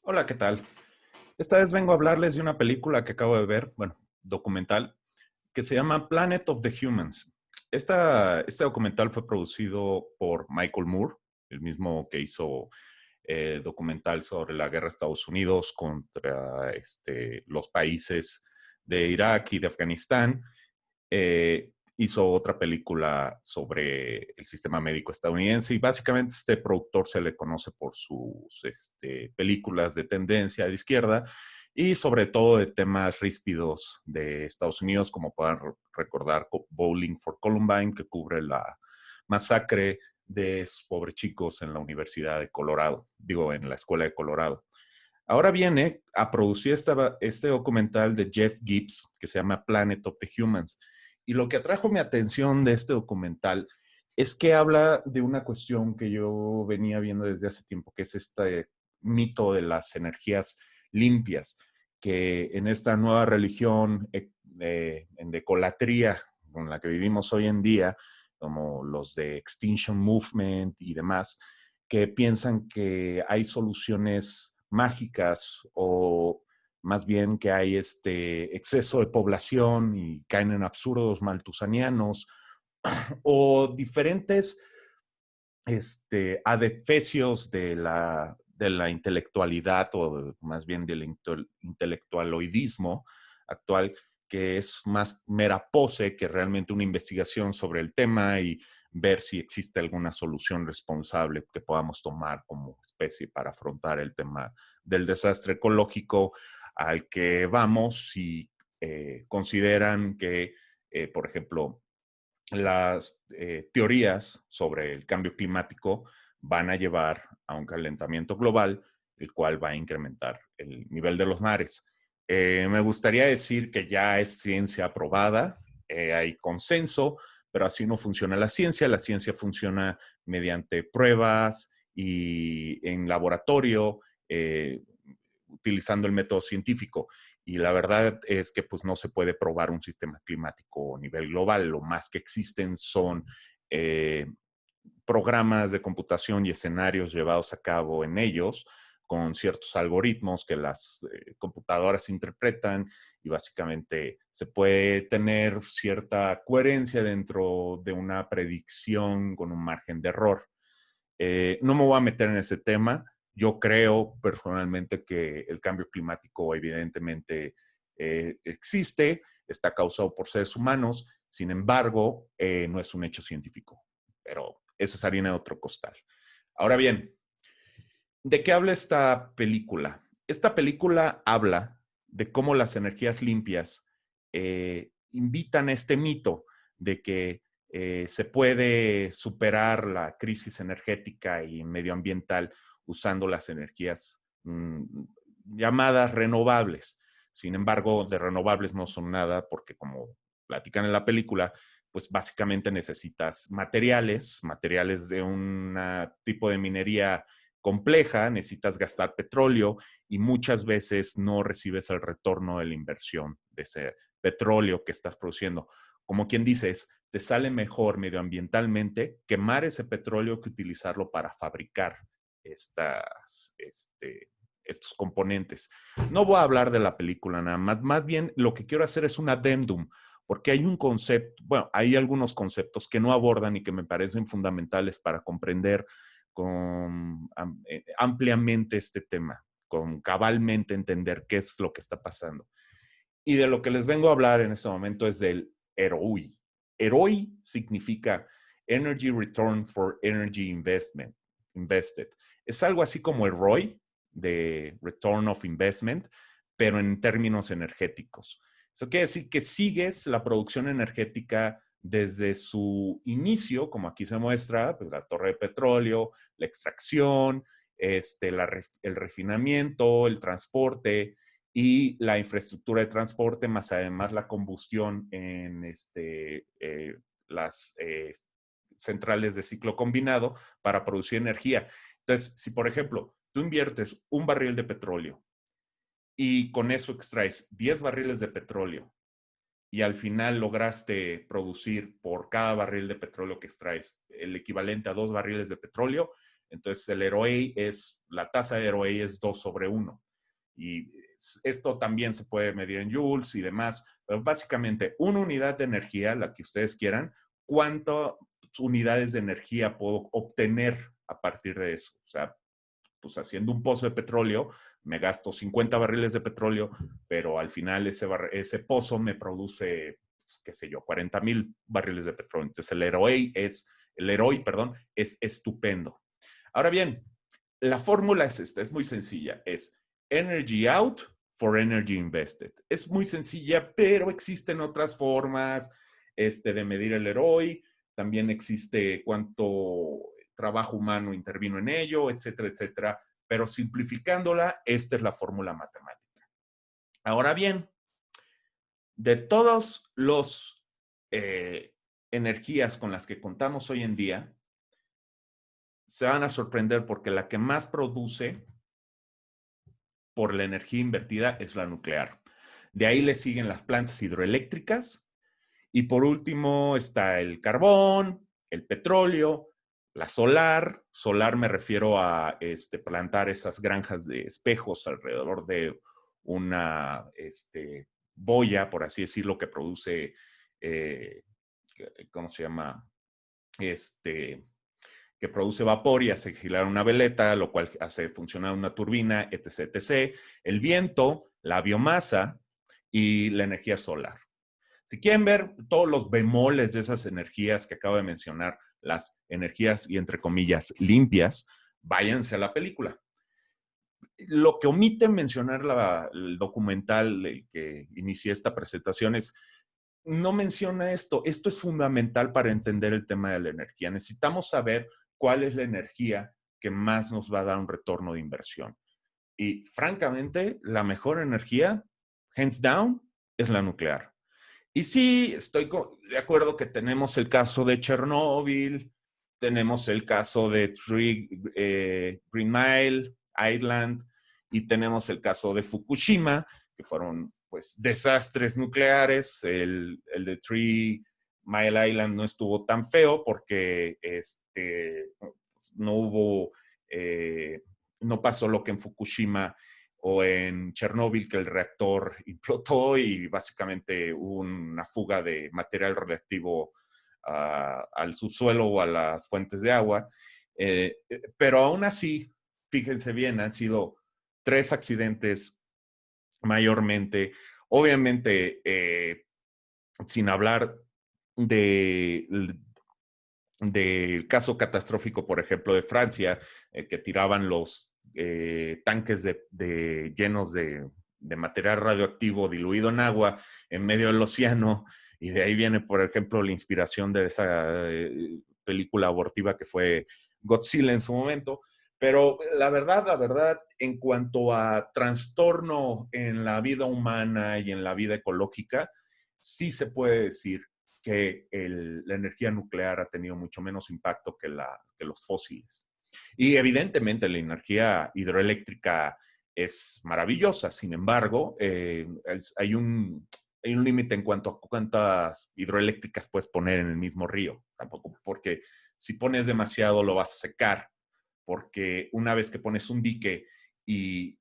Hola, ¿qué tal? Esta vez vengo a hablarles de una película que acabo de ver, bueno, documental, que se llama Planet of the Humans. Este documental fue producido por Michael Moore, el mismo que hizo el documental sobre la guerra de Estados Unidos contra los países de Irak y de Afganistán. Hizo otra película sobre el sistema médico estadounidense y básicamente este productor se le conoce por sus películas de tendencia de izquierda y sobre todo de temas ríspidos de Estados Unidos, como puedan recordar Bowling for Columbine, que cubre la masacre de esos pobres chicos en la Universidad de Colorado, digo, en la Escuela de Colorado. Ahora viene a producir este documental de Jeff Gibbs que se llama Planet of the Humans. Y lo que atrajo mi atención de este documental es que habla de una cuestión que yo venía viendo desde hace tiempo, que es este mito de las energías limpias, que en esta nueva religión de ecolatría con la que vivimos hoy en día, como los de Extinction Movement y demás, que piensan que hay soluciones mágicas o más bien que hay este exceso de población y caen en absurdos maltusanianos o diferentes adefesios de la intelectualidad o más bien del intelectualoidismo actual, que es más mera pose que realmente una investigación sobre el tema y ver si existe alguna solución responsable que podamos tomar como especie para afrontar el tema del desastre ecológico al que vamos si consideran que, por ejemplo, las teorías sobre el cambio climático van a llevar a un calentamiento global, el cual va a incrementar el nivel de los mares. Me gustaría decir que ya es ciencia probada, hay consenso, pero así no funciona la ciencia. La ciencia funciona mediante pruebas y en laboratorio, utilizando el método científico. Y la verdad es que pues no se puede probar un sistema climático a nivel global. Lo más que existen son programas de computación y escenarios llevados a cabo en ellos con ciertos algoritmos que las computadoras interpretan y básicamente se puede tener cierta coherencia dentro de una predicción con un margen de error. No me voy a meter en ese tema. Yo creo personalmente que el cambio climático evidentemente existe, está causado por seres humanos, sin embargo, no es un hecho científico, pero esa es harina de otro costal. Ahora bien, ¿de qué habla esta película? Esta película habla de cómo las energías limpias invitan a este mito de que se puede superar la crisis energética y medioambiental usando las energías llamadas renovables. Sin embargo, de renovables no son nada porque como platican en la película, pues básicamente necesitas materiales de un tipo de minería compleja, necesitas gastar petróleo y muchas veces no recibes el retorno de la inversión de ese petróleo que estás produciendo. Como quien dices, te sale mejor medioambientalmente quemar ese petróleo que utilizarlo para fabricar estos componentes. No voy a hablar de la película nada más, más bien lo que quiero hacer es un addendum, porque hay un concepto, bueno, hay algunos conceptos que no abordan y que me parecen fundamentales para comprender ampliamente este tema, con cabalmente entender qué es lo que está pasando. Y de lo que les vengo a hablar en este momento es del EROI. EROI significa Energy Return for Energy Investment, Invested. Es algo así como el ROI, de Return of Investment, pero en términos energéticos. Eso quiere decir que sigues la producción energética desde su inicio, como aquí se muestra, pues la torre de petróleo, la extracción, el refinamiento, el transporte y la infraestructura de transporte, más además la combustión en las centrales de ciclo combinado para producir energía. Entonces, si por ejemplo tú inviertes un barril de petróleo y con eso extraes 10 barriles de petróleo y al final lograste producir por cada barril de petróleo que extraes el equivalente a 2 barriles de petróleo, Entonces, la tasa de ROE es 2/1. Y esto también se puede medir en joules y demás. Pero básicamente, una unidad de energía, la que ustedes quieran, ¿cuántas unidades de energía puedo obtener a partir de eso? O sea, pues haciendo un pozo de petróleo, me gasto 50 barriles de petróleo, pero al final ese pozo me produce, pues, qué sé yo, 40,000 barriles de petróleo. Entonces el ROI, perdón, es estupendo. Ahora bien, la fórmula es esta, es muy sencilla, es energy out for energy invested. Es muy sencilla, pero existen otras formas de medir el ROI. También existe cuánto trabajo humano intervino en ello, etcétera, etcétera. Pero simplificándola, esta es la fórmula matemática. Ahora bien, de todas las energías con las que contamos hoy en día, se van a sorprender porque la que más produce por la energía invertida es la nuclear. De ahí le siguen las plantas hidroeléctricas y por último está el carbón, el petróleo, la solar. Solar me refiero a plantar esas granjas de espejos alrededor de una boya, por así decirlo, que produce, ¿cómo se llama? Que produce vapor y hace girar una veleta, lo cual hace funcionar una turbina, etc, etc. El viento, la biomasa y la energía solar. Si quieren ver todos los bemoles de esas energías que acabo de mencionar, las energías y entre comillas limpias, váyanse a la película. Lo que omite mencionar el documental el que inicia esta presentación es, no menciona esto. Esto es fundamental para entender el tema de la energía. Necesitamos saber cuál es la energía que más nos va a dar un retorno de inversión. Y francamente, la mejor energía, hands down, es la nuclear. Y sí, estoy de acuerdo que tenemos el caso de Chernóbil, tenemos el caso de Green Mile Island y tenemos el caso de Fukushima, que fueron pues desastres nucleares. El de Three Mile Island no estuvo tan feo porque no hubo, no pasó lo que en Fukushima o en Chernóbil, que el reactor implotó y básicamente hubo una fuga de material radiactivo al subsuelo o a las fuentes de agua. Pero aún así, fíjense bien, han sido 3 accidentes mayormente. Obviamente, sin hablar del caso catastrófico, por ejemplo, de Francia, que tiraban los tanques llenos de material radioactivo diluido en agua en medio del océano, y de ahí viene, por ejemplo, la inspiración de esa película abortiva que fue Godzilla en su momento. Pero la verdad, en cuanto a trastorno en la vida humana y en la vida ecológica, sí se puede decir que la energía nuclear ha tenido mucho menos impacto que los fósiles. Y evidentemente la energía hidroeléctrica es maravillosa. Sin embargo, hay un límite en cuanto a cuántas hidroeléctricas puedes poner en el mismo río. Tampoco, porque si pones demasiado lo vas a secar. Porque una vez que pones un dique y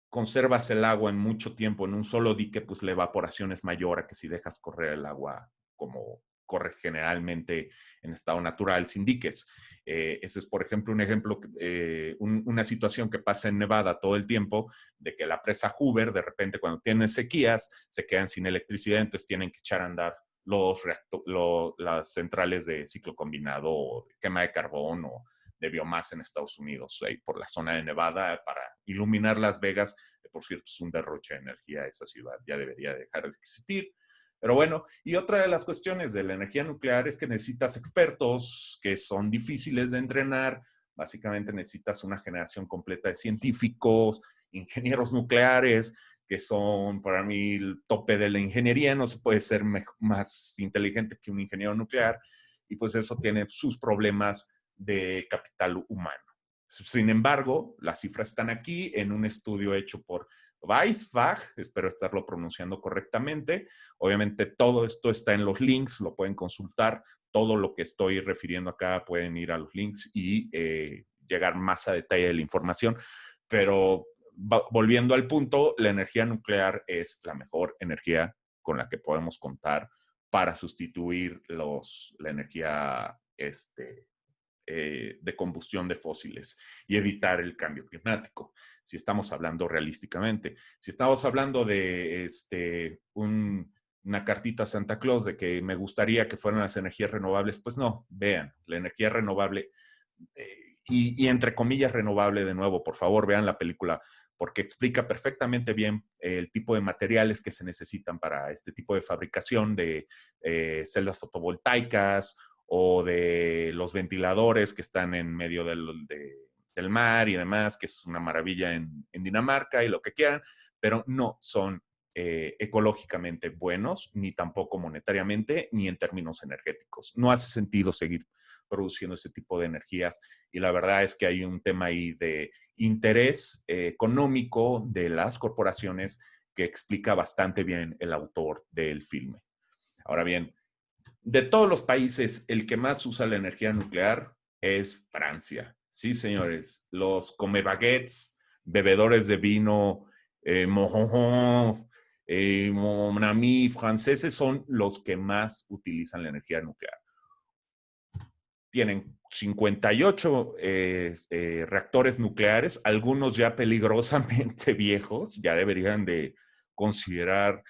conservas el agua en mucho tiempo en un solo dique, pues la evaporación es mayor a que si dejas correr el agua como corre generalmente en estado natural sin diques. Ese es, por ejemplo, una situación que pasa en Nevada todo el tiempo, de que la presa Hoover, de repente cuando tienen sequías, se quedan sin electricidad, entonces tienen que echar a andar las centrales de ciclo combinado o quema de carbón o de biomasa en Estados Unidos, por la zona de Nevada, para iluminar Las Vegas. Por cierto, es un derroche de energía esa ciudad, ya debería dejar de existir. Pero bueno, y otra de las cuestiones de la energía nuclear es que necesitas expertos que son difíciles de entrenar. Básicamente necesitas una generación completa de científicos, ingenieros nucleares, que son para mí el tope de la ingeniería. No se puede ser más inteligente que un ingeniero nuclear, y pues eso tiene sus problemas de capital humano. Sin embargo, las cifras están aquí en un estudio hecho por Weissbach, espero estarlo pronunciando correctamente. Obviamente todo esto está en los links, lo pueden consultar. Todo lo que estoy refiriendo acá pueden ir a los links y llegar más a detalle de la información, pero volviendo al punto, la energía nuclear es la mejor energía con la que podemos contar para sustituir la energía de combustión de fósiles y evitar el cambio climático, si estamos hablando realísticamente. Si estamos hablando de una cartita a Santa Claus de que me gustaría que fueran las energías renovables, pues no, vean, la energía renovable, y entre comillas renovable de nuevo, por favor, vean la película, porque explica perfectamente bien el tipo de materiales que se necesitan para este tipo de fabricación de celdas fotovoltaicas o de los ventiladores que están en medio del mar y demás, que es una maravilla en Dinamarca y lo que quieran, pero no son ecológicamente buenos, ni tampoco monetariamente, ni en términos energéticos. No hace sentido seguir produciendo ese tipo de energías y la verdad es que hay un tema ahí de interés económico de las corporaciones que explica bastante bien el autor del filme. Ahora bien, de todos los países, el que más usa la energía nuclear es Francia. Sí, señores, los comebaguettes, bebedores de vino, mojonjon, mon ami, franceses son los que más utilizan la energía nuclear. Tienen 58 reactores nucleares, algunos ya peligrosamente viejos, ya deberían de considerar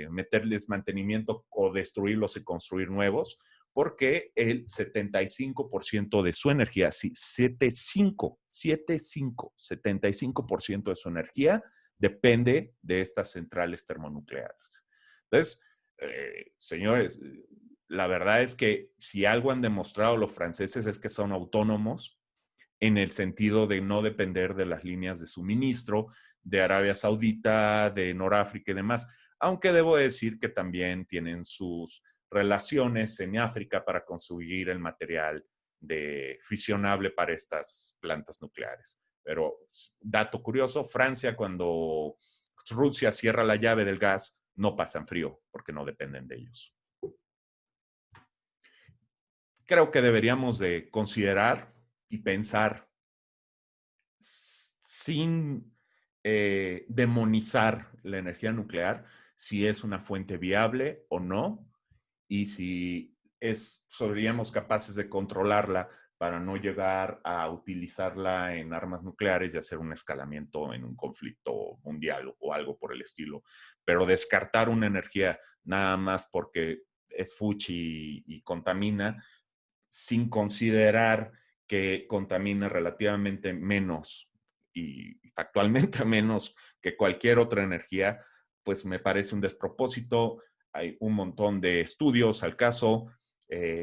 meterles mantenimiento o destruirlos y construir nuevos, porque el 75% de su energía, sí, 75% de su energía depende de estas centrales termonucleares. Entonces, señores, la verdad es que si algo han demostrado los franceses es que son autónomos en el sentido de no depender de las líneas de suministro de Arabia Saudita, de Noráfrica y demás, aunque debo decir que también tienen sus relaciones en África para conseguir el material fisionable para estas plantas nucleares. Pero dato curioso, Francia cuando Rusia cierra la llave del gas no pasan frío porque no dependen de ellos. Creo que deberíamos de considerar y pensar sin demonizar la energía nuclear, si es una fuente viable o no, y si seríamos capaces de controlarla para no llegar a utilizarla en armas nucleares y hacer un escalamiento en un conflicto mundial o algo por el estilo. Pero descartar una energía nada más porque es fuchi y contamina, sin considerar que contamina relativamente menos y factualmente menos que cualquier otra energía, pues me parece un despropósito. Hay un montón de estudios al caso.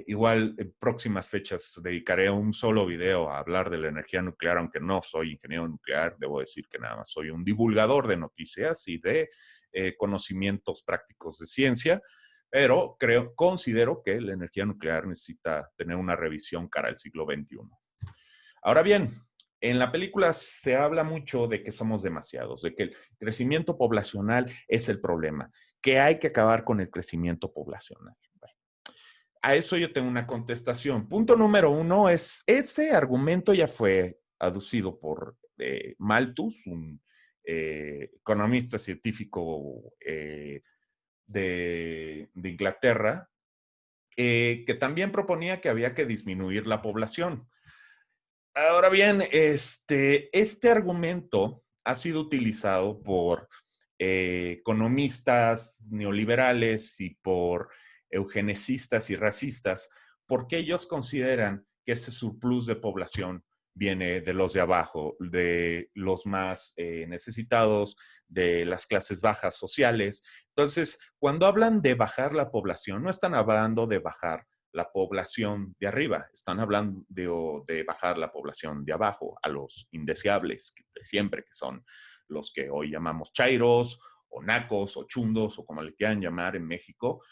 Igual en próximas fechas dedicaré un solo video a hablar de la energía nuclear, aunque no soy ingeniero nuclear, debo decir que nada más soy un divulgador de noticias y de conocimientos prácticos de ciencia. Pero considero que la energía nuclear necesita tener una revisión cara al siglo XXI. Ahora bien, en la película se habla mucho de que somos demasiados, de que el crecimiento poblacional es el problema, que hay que acabar con el crecimiento poblacional. Bueno, a eso yo tengo una contestación. Punto número uno es, ese argumento ya fue aducido por Malthus, un economista científico de Inglaterra, que también proponía que había que disminuir la población. Ahora bien, este argumento ha sido utilizado por economistas neoliberales y por eugenecistas y racistas, porque ellos consideran que ese surplus de población viene de los de abajo, de los más necesitados, de las clases bajas sociales. Entonces, cuando hablan de bajar la población, no están hablando de bajar la población de arriba, están hablando de bajar la población de abajo, a los indeseables de siempre, que son los que hoy llamamos chairos, o nacos, o chundos, o como le quieran llamar en México.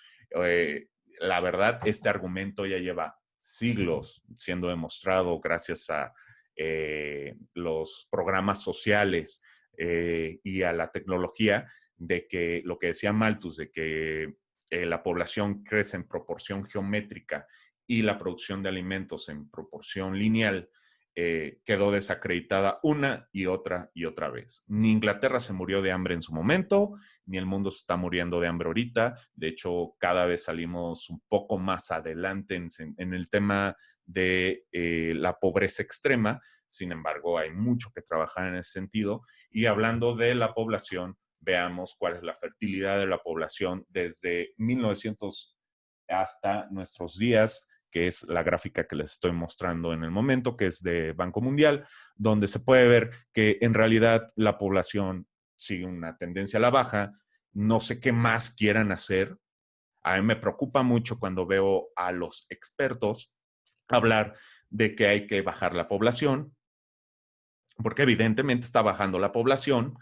La verdad, este argumento ya lleva siglos siendo demostrado gracias a los programas sociales y a la tecnología, de que lo que decía Malthus, de que la población crece en proporción geométrica y la producción de alimentos en proporción lineal, quedó desacreditada una y otra vez. Ni Inglaterra se murió de hambre en su momento, ni el mundo se está muriendo de hambre ahorita. De hecho, cada vez salimos un poco más adelante en el tema de la pobreza extrema. Sin embargo, hay mucho que trabajar en ese sentido. Y hablando de la población, veamos cuál es la fertilidad de la población desde 1900 hasta nuestros días, que es la gráfica que les estoy mostrando en el momento, que es de Banco Mundial, donde se puede ver que en realidad la población sigue una tendencia a la baja. No sé qué más quieran hacer. A mí me preocupa mucho cuando veo a los expertos hablar de que hay que bajar la población, porque evidentemente está bajando la población.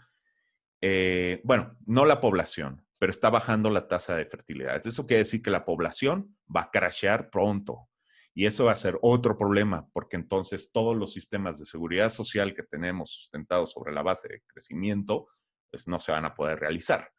Bueno, no la población, pero está bajando la tasa de fertilidad. Eso quiere decir que la población va a crashear pronto. Y eso va a ser otro problema, porque entonces todos los sistemas de seguridad social que tenemos sustentados sobre la base de crecimiento, pues no se van a poder realizar.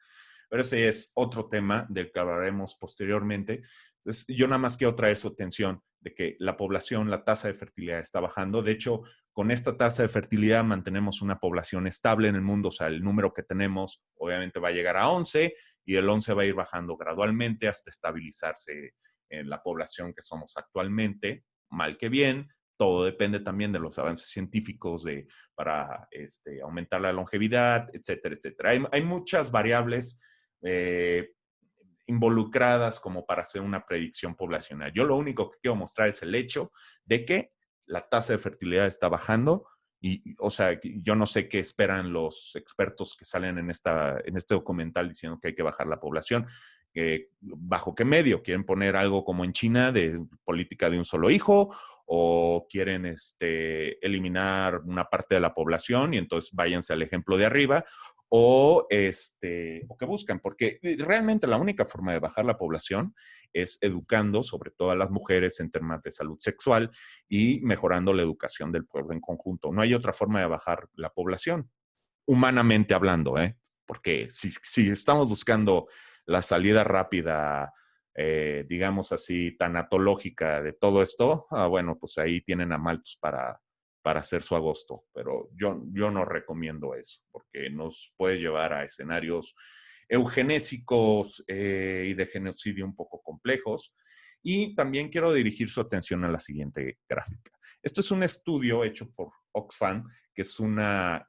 Pero ese es otro tema del que hablaremos posteriormente. Entonces, yo nada más quiero traer su atención de que la población, la tasa de fertilidad está bajando. De hecho, con esta tasa de fertilidad mantenemos una población estable en el mundo. O sea, el número que tenemos obviamente va a llegar a 11 y el 11 va a ir bajando gradualmente hasta estabilizarse en la población que somos actualmente, mal que bien. Todo depende también de los avances científicos para aumentar la longevidad, etcétera, etcétera. Hay muchas variables eh, involucradas como para hacer una predicción poblacional. Yo lo único que quiero mostrar es el hecho de que la tasa de fertilidad está bajando y, o sea, yo no sé qué esperan los expertos que salen en este documental diciendo que hay que bajar la población. ¿Bajo qué medio? ¿Quieren poner algo como en China de política de un solo hijo? ¿O quieren eliminar una parte de la población y entonces váyanse al ejemplo de arriba? O que buscan, porque realmente la única forma de bajar la población es educando, sobre todo a las mujeres, en temas de salud sexual y mejorando la educación del pueblo en conjunto. No hay otra forma de bajar la población, humanamente hablando, ¿eh? Porque si estamos buscando la salida rápida, digamos así, tanatológica de todo esto, bueno, pues ahí tienen a Malthus para hacer su agosto, pero yo no recomiendo eso, porque nos puede llevar a escenarios eugenésicos y de genocidio un poco complejos. Y también quiero dirigir su atención a la siguiente gráfica. Esto es un estudio hecho por Oxfam, que es una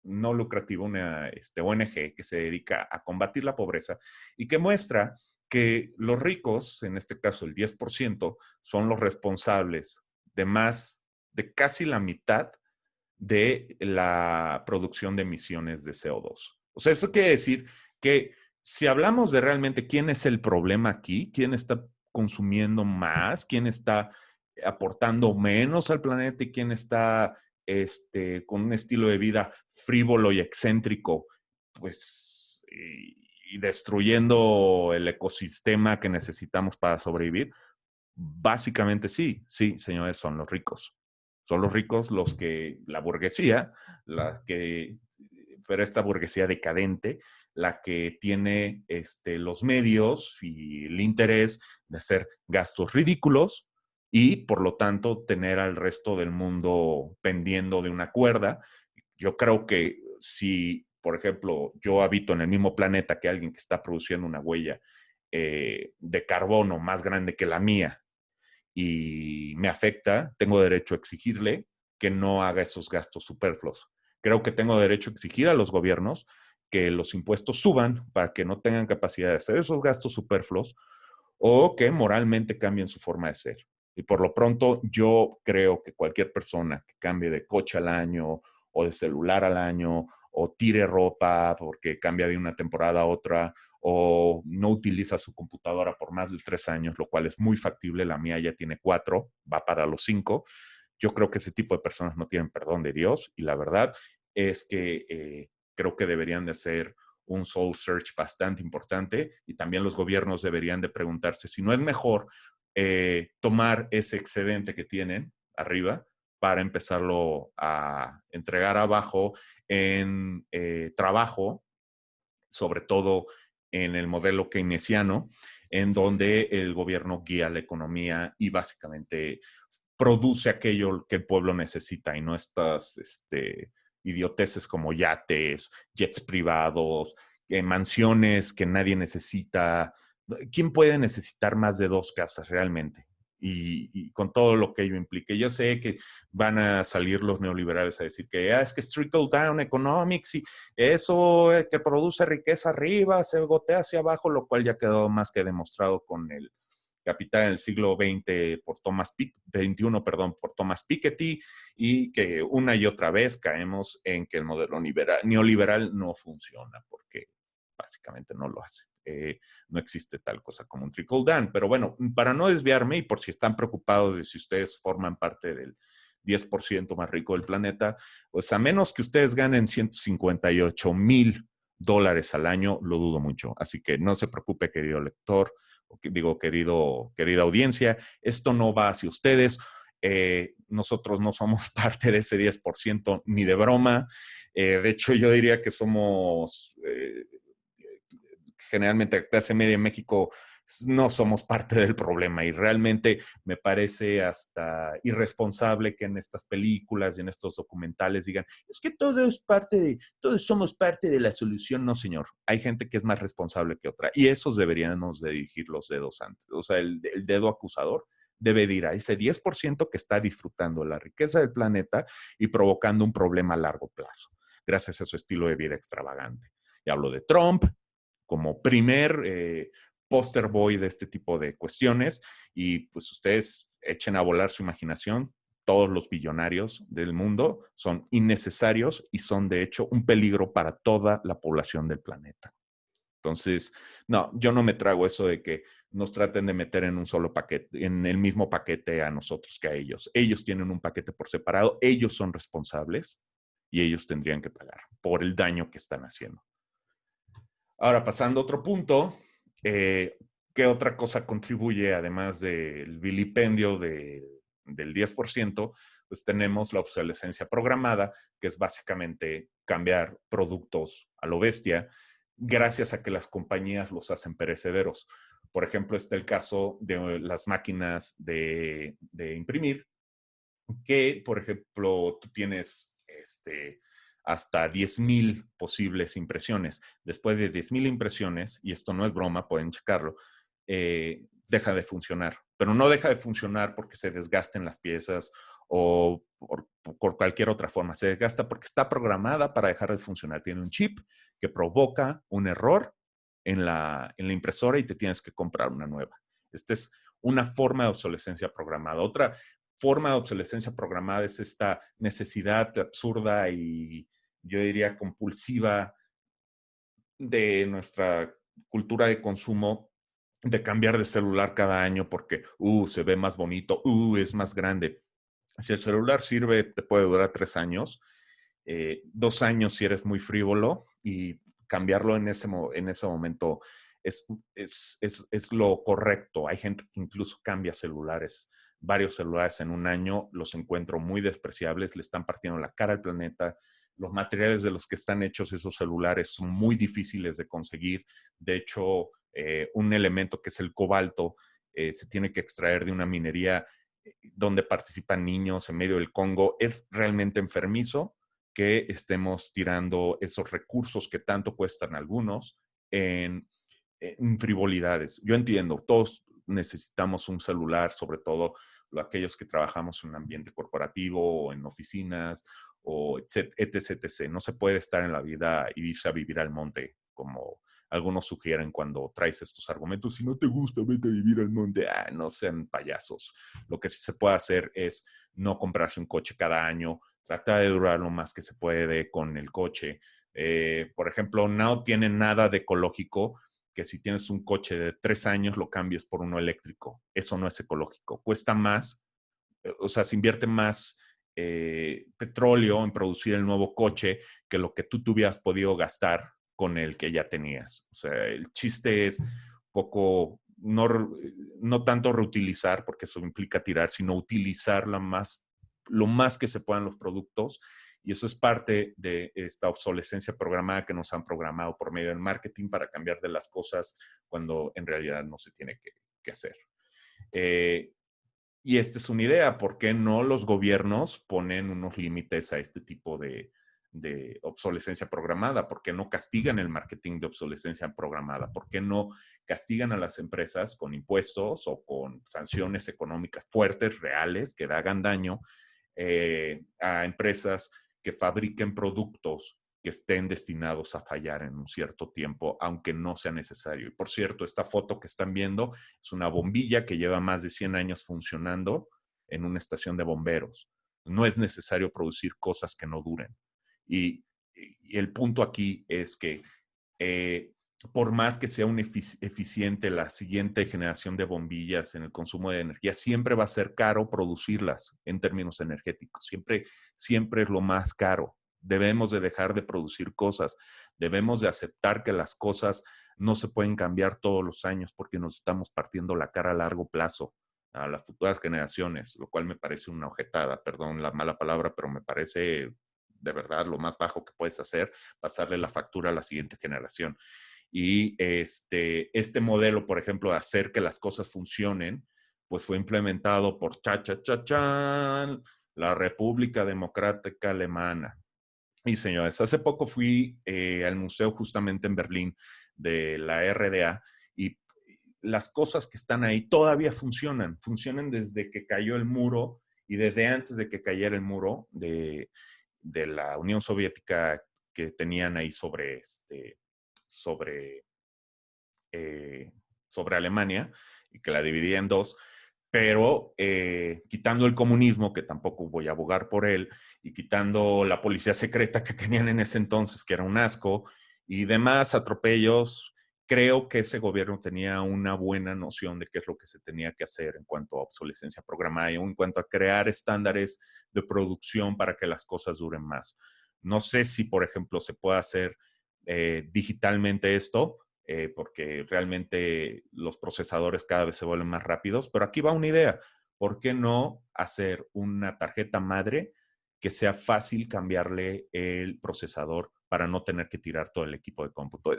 no lucrativa, una ONG que se dedica a combatir la pobreza y que muestra que los ricos, en este caso el 10%, son los responsables de casi la mitad de la producción de emisiones de CO2. O sea, eso quiere decir que si hablamos de realmente quién es el problema aquí, quién está consumiendo más, quién está aportando menos al planeta y quién está con un estilo de vida frívolo y excéntrico, pues, y destruyendo el ecosistema que necesitamos para sobrevivir, básicamente sí, señores, son los ricos. Son los ricos los que, la burguesía, pero esta burguesía decadente, la que tiene los medios y el interés de hacer gastos ridículos y, por lo tanto, tener al resto del mundo pendiendo de una cuerda. Yo creo que si, por ejemplo, yo habito en el mismo planeta que alguien que está produciendo una huella de carbono más grande que la mía y me afecta, tengo derecho a exigirle que no haga esos gastos superfluos. Creo que tengo derecho a exigir a los gobiernos que los impuestos suban para que no tengan capacidad de hacer esos gastos superfluos o que moralmente cambien su forma de ser. Y por lo pronto, yo creo que cualquier persona que cambie de coche al año o de celular al año o tire ropa porque cambia de una temporada a otra o no utiliza su computadora por más de 3 años, lo cual es muy factible, la mía ya tiene 4, va para los 5. Yo creo que ese tipo de personas no tienen perdón de Dios y la verdad es que creo que deberían de hacer un soul search bastante importante y también los gobiernos deberían de preguntarse si no es mejor tomar ese excedente que tienen arriba para empezarlo a entregar abajo en trabajo, sobre todo en el modelo keynesiano, en donde el gobierno guía la economía y básicamente produce aquello que el pueblo necesita y no estas idioteces como yates, jets privados, mansiones que nadie necesita. ¿Quién puede necesitar más de 2 casas realmente? Y con todo lo que ello implique. Yo sé que van a salir los neoliberales a decir que es que es trickle down economics y eso que produce riqueza arriba se gotea hacia abajo, lo cual ya quedó más que demostrado con el Capital en el siglo XX por XXI, perdón, por Thomas Piketty, y que una y otra vez caemos en que el modelo neoliberal no funciona porque básicamente no lo hace. No existe tal cosa como un trickle down. Pero bueno, para no desviarme y por si están preocupados de si ustedes forman parte del 10% más rico del planeta, pues a menos que ustedes ganen $158,000 al año, lo dudo mucho. Así que no se preocupe, querido lector, querida audiencia, esto no va hacia ustedes. Nosotros no somos parte de ese 10% ni de broma. De hecho, yo diría que somos generalmente clase media en México, no somos parte del problema y realmente me parece hasta irresponsable que en estas películas y en estos documentales digan, es que todos somos parte de la solución. No, señor, hay gente que es más responsable que otra y esos deberíamos de dirigir los dedos antes, o sea, el dedo acusador debe de ir a ese 10% que está disfrutando la riqueza del planeta y provocando un problema a largo plazo, gracias a su estilo de vida extravagante. Y hablo de Trump como primer poster boy de este tipo de cuestiones y pues ustedes echen a volar su imaginación. Todos los billonarios del mundo son innecesarios y son de hecho un peligro para toda la población del planeta. Entonces, no, yo no me trago eso de que nos traten de meter en un solo paquete, en el mismo paquete a nosotros que a ellos. Ellos tienen un paquete por separado, ellos son responsables y ellos tendrían que pagar por el daño que están haciendo. Ahora, pasando a otro punto, ¿qué otra cosa contribuye además del vilipendio del 10%? Pues tenemos la obsolescencia programada, que es básicamente cambiar productos a lo bestia, gracias a que las compañías los hacen perecederos. Por ejemplo, está el caso de las máquinas de imprimir, que, por ejemplo, tú tienes hasta 10,000 posibles impresiones. Después de 10,000 impresiones, y esto no es broma, pueden checarlo, deja de funcionar. Pero no deja de funcionar porque se desgasten las piezas o por cualquier otra forma. Se desgasta porque está programada para dejar de funcionar. Tiene un chip que provoca un error en la impresora y te tienes que comprar una nueva. Esta es una forma de obsolescencia programada. Otra forma de obsolescencia programada es esta necesidad absurda y yo diría compulsiva de nuestra cultura de consumo de cambiar de celular cada año porque se ve más bonito, es más grande. Si el celular sirve, te puede durar 3 años, 2 años si eres muy frívolo y cambiarlo en ese momento es lo correcto. Hay gente que incluso cambia celulares, varios celulares en un año, los encuentro muy despreciables, le están partiendo la cara al planeta. Los materiales de los que están hechos esos celulares son muy difíciles de conseguir. De hecho, un elemento que es el cobalto se tiene que extraer de una minería donde participan niños en medio del Congo. Es realmente enfermizo que estemos tirando esos recursos que tanto cuestan algunos en frivolidades. Yo entiendo, todos necesitamos un celular, sobre todo aquellos que trabajamos en un ambiente corporativo o en oficinas o etc, etc. No se puede estar en la vida y irse a vivir al monte como algunos sugieren cuando traes estos argumentos. Si no te gusta, vete a vivir al monte. No sean payasos. Lo que sí se puede hacer es no comprarse un coche cada año, tratar de durar lo más que se puede con el coche. Por ejemplo, no tiene nada de ecológico que si tienes un coche de 3 años lo cambies por uno eléctrico. Eso no es ecológico. Cuesta más, o sea, se invierte más petróleo en producir el nuevo coche que lo que tú hubieras podido gastar con el que ya tenías. O sea, el chiste es poco, no tanto reutilizar, porque eso implica tirar, sino utilizar lo más que se puedan los productos. Y eso es parte de esta obsolescencia programada que nos han programado por medio del marketing para cambiar de las cosas cuando en realidad no se tiene que hacer. Y esta es una idea, ¿por qué no los gobiernos ponen unos límites a este tipo de obsolescencia programada? ¿Por qué no castigan el marketing de obsolescencia programada? ¿Por qué no castigan a las empresas con impuestos o con sanciones económicas fuertes, reales, que hagan daño a empresas que fabriquen productos que estén destinados a fallar en un cierto tiempo, aunque no sea necesario? Y por cierto, esta foto que están viendo es una bombilla que lleva más de 100 años funcionando en una estación de bomberos. No es necesario producir cosas que no duren. Y el punto aquí es que eh, por más que sea un eficiente la siguiente generación de bombillas en el consumo de energía, siempre va a ser caro producirlas en términos energéticos. Siempre es lo más caro. Debemos de dejar de producir cosas. Debemos de aceptar que las cosas no se pueden cambiar todos los años porque nos estamos partiendo la cara a largo plazo a las futuras generaciones, lo cual me parece una ojetada, perdón la mala palabra, pero me parece de verdad lo más bajo que puedes hacer, pasarle la factura a la siguiente generación. Y este modelo, por ejemplo, de hacer que las cosas funcionen, pues fue implementado por la República Democrática Alemana. Y señores, hace poco fui al museo justamente en Berlín de la RDA y las cosas que están ahí todavía funcionan desde que cayó el muro y desde antes de que cayera el muro de la Unión Soviética que tenían ahí sobre, eh, sobre Alemania y que la dividía en dos, pero quitando el comunismo, que tampoco voy a abogar por él, y quitando la policía secreta que tenían en ese entonces, que era un asco, y demás atropellos, creo que ese gobierno tenía una buena noción de qué es lo que se tenía que hacer en cuanto a obsolescencia programada y en cuanto a crear estándares de producción para que las cosas duren más. No sé si, por ejemplo, se puede hacer digitalmente esto, porque realmente los procesadores cada vez se vuelven más rápidos, pero aquí va una idea. ¿Por qué no hacer una tarjeta madre que sea fácil cambiarle el procesador para no tener que tirar todo el equipo de cómputo?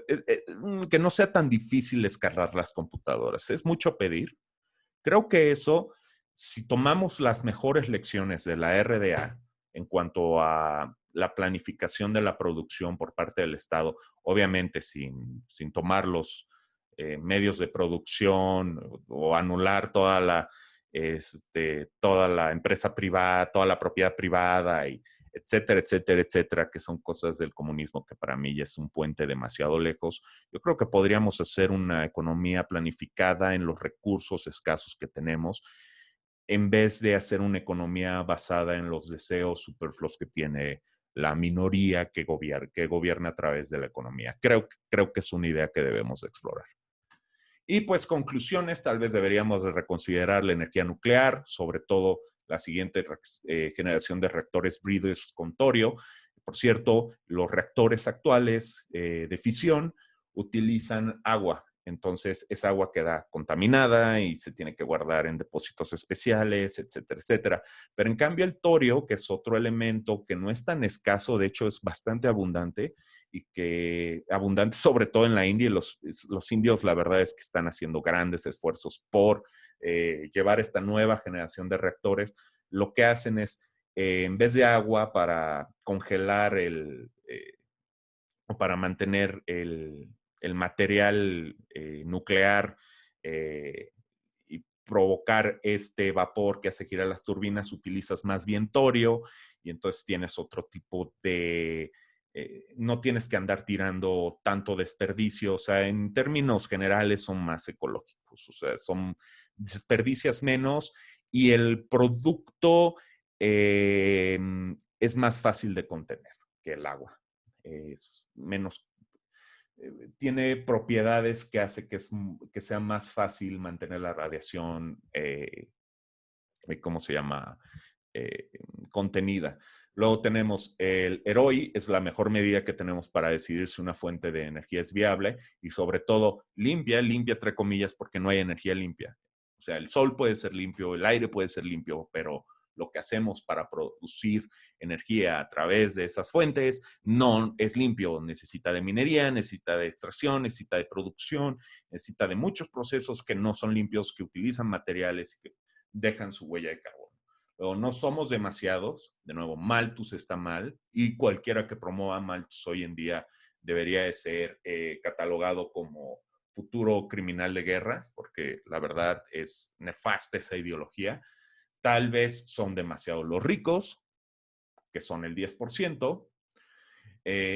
Que no sea tan difícil escalar las computadoras. Es mucho pedir. Creo que eso, si tomamos las mejores lecciones de la RDA en cuanto a la planificación de la producción por parte del Estado, obviamente sin tomar los medios de producción o anular toda la empresa privada, toda la propiedad privada y etcétera, etcétera, etcétera, que son cosas del comunismo que para mí ya es un puente demasiado lejos. Yo creo que podríamos hacer una economía planificada en los recursos escasos que tenemos, en vez de hacer una economía basada en los deseos superfluos que tiene la minoría que gobierna a través de la economía. Creo que es una idea que debemos explorar. Y pues conclusiones, tal vez deberíamos de reconsiderar la energía nuclear, sobre todo la siguiente generación de reactores bridges con torio. Por cierto, los reactores actuales de fisión utilizan agua, entonces esa agua queda contaminada y se tiene que guardar en depósitos especiales, etcétera, etcétera. Pero en cambio el torio, que es otro elemento que no es tan escaso, de hecho es bastante abundante, y que abundante sobre todo en la India, y los indios la verdad es que están haciendo grandes esfuerzos por llevar esta nueva generación de reactores. Lo que hacen es, en vez de agua para congelar o para mantener el material nuclear y provocar este vapor que hace girar las turbinas, utilizas más bien torio y entonces tienes otro tipo de no tienes que andar tirando tanto desperdicio, o sea, en términos generales son más ecológicos, o sea, desperdicias menos y el producto eh, es más fácil de contener que el agua. Es menos, tiene propiedades que hace que sea más fácil mantener la radiación, ¿cómo se llama? Eh, contenida. Luego tenemos el EROI, es la mejor medida que tenemos para decidir si una fuente de energía es viable y sobre todo limpia entre comillas, porque no hay energía limpia. O sea, el sol puede ser limpio, el aire puede ser limpio, pero lo que hacemos para producir energía a través de esas fuentes no es limpio. Necesita de minería, necesita de extracción, necesita de producción, necesita de muchos procesos que no son limpios, que utilizan materiales dejan su huella de carbono. Luego, no somos demasiados. De nuevo, Malthus está mal y cualquiera que promueva Malthus hoy en día debería de ser catalogado como futuro criminal de guerra, porque la verdad es nefasta esa ideología. Tal vez son demasiados los ricos, que son el 10%.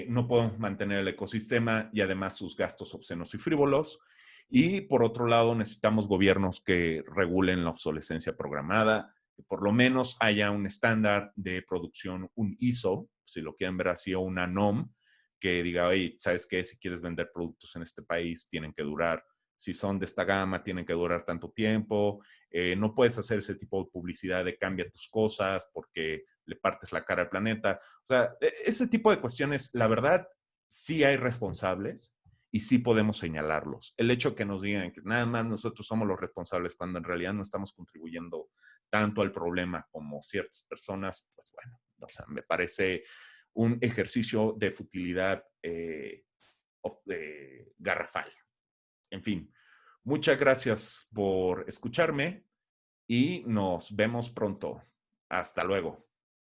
No podemos mantener el ecosistema y además sus gastos obscenos y frívolos. Y por otro lado, necesitamos gobiernos que regulen la obsolescencia programada, que por lo menos haya un estándar de producción, un ISO, si lo quieren ver así, o una NOM, que diga, oye, ¿sabes qué? Si quieres vender productos en este país, tienen que durar, si son de esta gama, tienen que durar tanto tiempo. No puedes hacer ese tipo de publicidad de cambia tus cosas porque le partes la cara al planeta. O sea, ese tipo de cuestiones, la verdad, sí hay responsables y sí podemos señalarlos. El hecho que nos digan que nada más nosotros somos los responsables cuando en realidad no estamos contribuyendo tanto al problema como ciertas personas, pues bueno, o sea, me parece un ejercicio de futilidad garrafal. En fin, muchas gracias por escucharme y nos vemos pronto. Hasta luego.